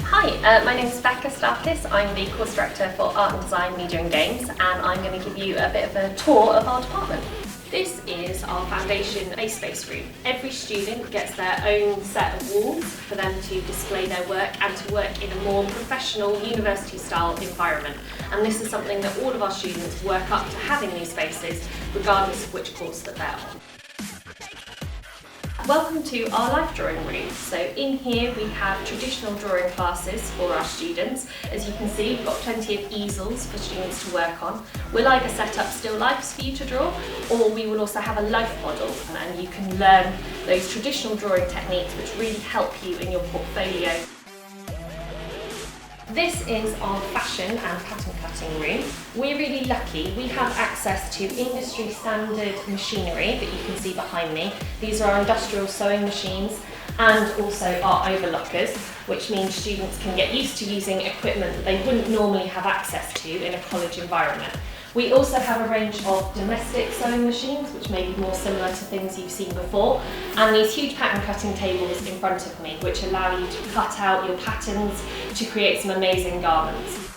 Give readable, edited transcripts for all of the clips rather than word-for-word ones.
Hi, my name is Becca Stathis. I'm the course director for Art and Design, Media and Games, and I'm going to give you a bit of a tour of our department. This is our foundation base space room. Every student gets their own set of walls for them to display their work and to work in a more professional university style environment. And this is something that all of our students work up to having these spaces regardless of which course that they're on. Welcome to our life drawing room. So in here we have traditional drawing classes for our students. As you can see, we've got plenty of easels for students to work on. We'll either set up still lifes for you to draw, or we will also have a life model, and you can learn those traditional drawing techniques which really help you in your portfolio. This is our fashion and pattern cutting room. We're really lucky. We have access to industry standard machinery that you can see behind me. These are our industrial sewing machines and also our overlockers, which means students can get used to using equipment that they wouldn't normally have access to in a college environment. We also have a range of domestic sewing machines, which may be more similar to things you've seen before, and these huge pattern cutting tables in front of me, which allow you to cut out your patterns to create some amazing garments.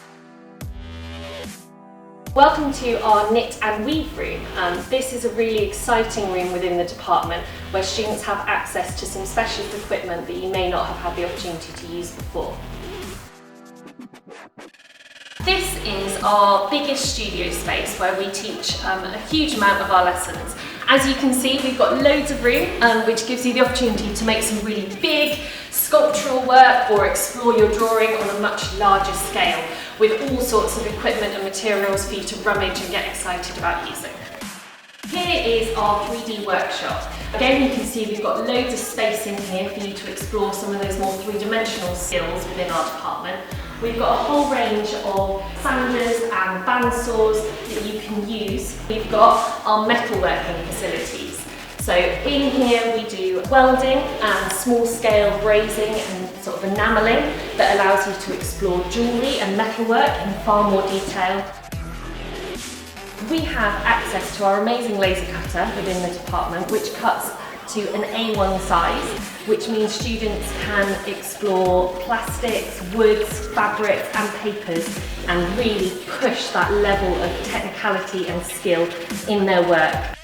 Welcome to our knit and weave room. This is a really exciting room within the department where students have access to some specialist equipment that you may not have had the opportunity to use before. This is our biggest studio space where we teach a huge amount of our lessons. As you can see, we've got loads of room, which gives you the opportunity to make some really big sculptural work or explore your drawing on a much larger scale with all sorts of equipment and materials for you to rummage and get excited about using. Here is our 3D workshop. Again, you can see we've got loads of space in here for you to explore some of those more three-dimensional skills within our department. We've got a whole range of sanders and bandsaws that you can use. We've got our metalworking facilities. So in here we do welding and small-scale brazing and sort of enamelling that allows you to explore jewellery and metalwork in far more detail. We have access to our amazing laser cutter within the department, which cuts to an A1 size, which means students can explore plastics, woods, fabrics and papers and really push that level of technicality and skill in their work.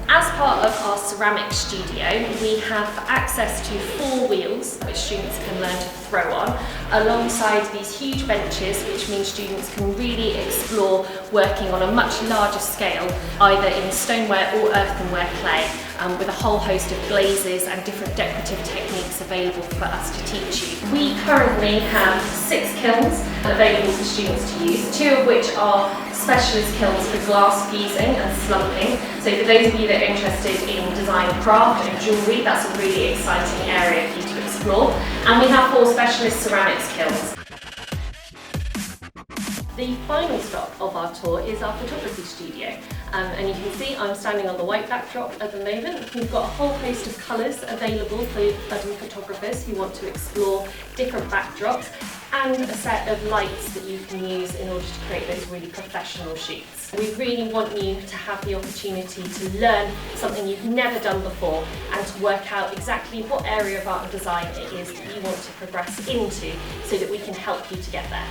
As part of our ceramic studio, we have access to 4 wheels which students can learn to throw on, alongside these huge benches, which means students can really explore working on a much larger scale, either in stoneware or earthenware clay, with a whole host of glazes and different decorative techniques available for us to teach you. We currently have 6 kilns available for students to use, 2 of which are specialist kilns for glass fusing and slumping. So for those of you that are interested in design craft and jewellery, that's a really exciting area for you to explore. And we have 4 specialist ceramics kilns. The final stop of our tour is our photography studio. And you can see I'm standing on the white backdrop at the moment. We've got a whole host of colours available for budding photographers who want to explore different backdrops, and a set of lights that you can use in order to create those really professional shoots. We really want you to have the opportunity to learn something you've never done before and to work out exactly what area of art and design it is that you want to progress into so that we can help you to get there.